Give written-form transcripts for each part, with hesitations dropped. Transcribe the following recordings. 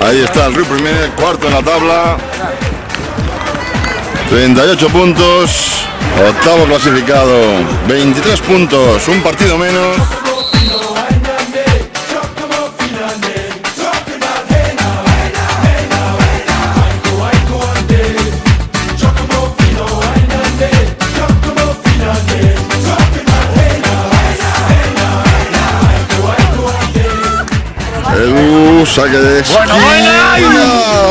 Ahí está el Riu Primer, cuarto en la tabla. 38 puntos. Octavo clasificado. 23 puntos. Un partido menos. Edu, saque de esquina,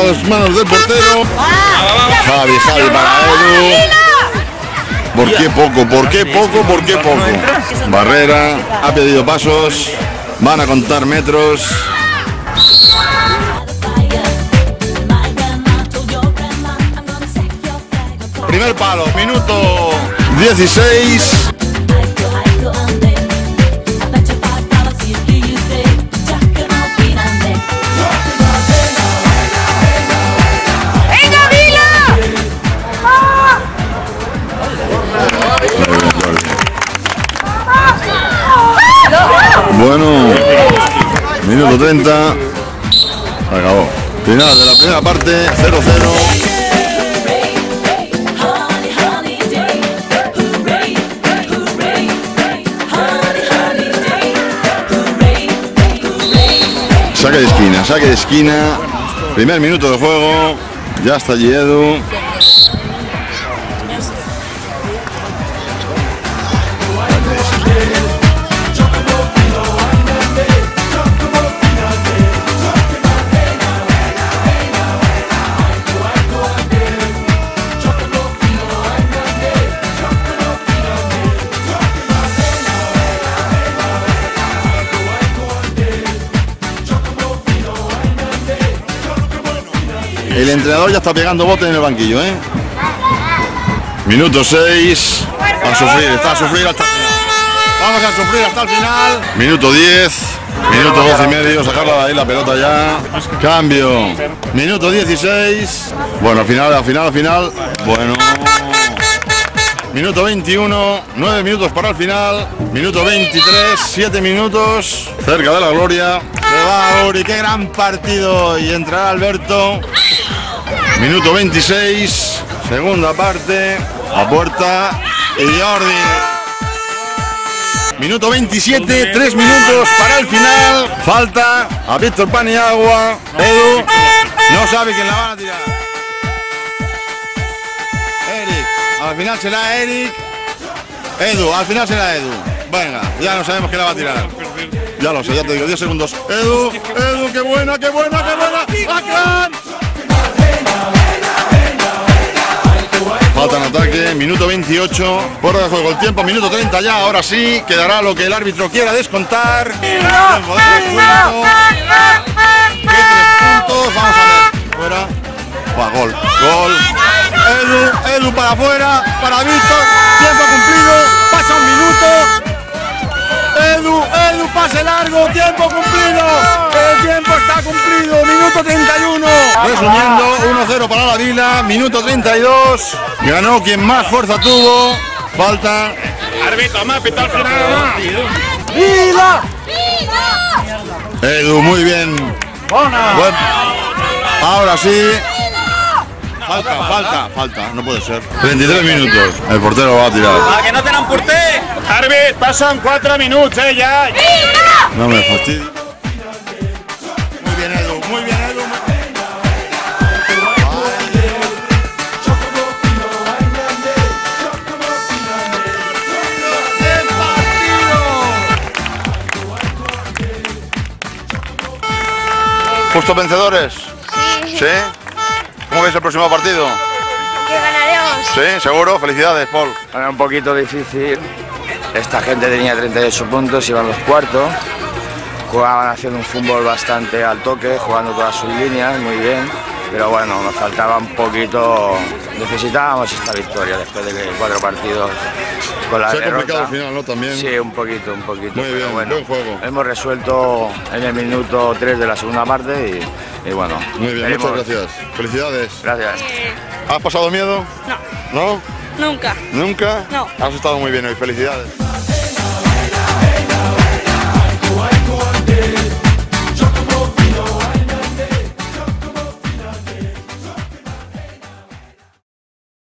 las manos del portero. Javi para Edu. ¿Por qué poco? ¿Por qué poco? ¿Por qué poco? Barrera, ha pedido pasos, van a contar metros. Primer palo, minuto 16. Bueno, minuto 30. Se acabó. Final de la primera parte, 0-0. Saque de esquina. Primer minuto de juego. Ya está allí Edu. El entrenador ya está pegando bote en el banquillo, ¿eh? Minuto 6. A sufrir, está a sufrir hasta el final. Vamos a sufrir hasta el final. Minuto 10. Minuto 12 y medio. Sacarla de ahí la pelota ya. Cambio. Minuto 16. Bueno, al final. Bueno. Minuto 21. 9 minutos para el final. Minuto 23. 7 minutos. Cerca de la gloria. Se va Uri. Qué gran partido. Y entrará Alberto. Minuto 26, segunda parte, a puerta y Jordi. Minuto 27, 3 minutos para el final. Falta a Víctor Paniagua. Edu no sabe quién la van a tirar. Eric, al final será Eric. Edu, al final será Edu. Venga, ya no sabemos quién la va a tirar. Ya lo sé, ya te digo, 10 segundos. Edu, qué buena. ¡Acran! Falta en ataque, minuto 28, fuera de juego el tiempo, minuto 30 ya, ahora sí, quedará lo que el árbitro quiera descontar. Tiempo de descuento. ¿Qué 3 puntos? Vamos a ver. Fuera. Va, gol. Edu para afuera, para Víctor. Tiempo cumplido, pasa un minuto. Edu, pase largo, tiempo cumplido. El tiempo está cumplido, minuto 31. Resumiendo, 1-0 para la Vila, minuto 32. Ganó quien más fuerza tuvo. Falta. Árbitro, más pita al final. ¡Vila! Edu, muy bien. Bueno, ahora sí. Falta, no puede ser. 33 minutos. El portero va a tirar. ¡A que no tenen porter! Àrbit, passen 4 minuts, ja. No me fastidies. Muy bien, Edu. ¿Justos vencedores? ¿Sí? ¿Cómo veis el próximo partido? Que ganaremos. ¿Sí? ¿Seguro? Felicidades, Paul. Era un poquito difícil. Esta gente tenía 38 puntos, iban los cuartos. Jugaban haciendo un fútbol bastante al toque, jugando todas sus líneas, muy bien. Pero bueno, nos faltaba un poquito. Necesitábamos esta victoria después de 4 partidos con la derrota. Complicado al final, ¿no? También. Sí, un poquito. Muy bien, bueno, buen juego. Hemos resuelto en el minuto 3 de la segunda parte y bueno. Muy bien, esperemos. muchas gracias. Felicidades. Gracias. ¿Has pasado miedo? No. ¿No? Nunca. ¿Nunca? No. Has estado muy bien hoy, felicidades.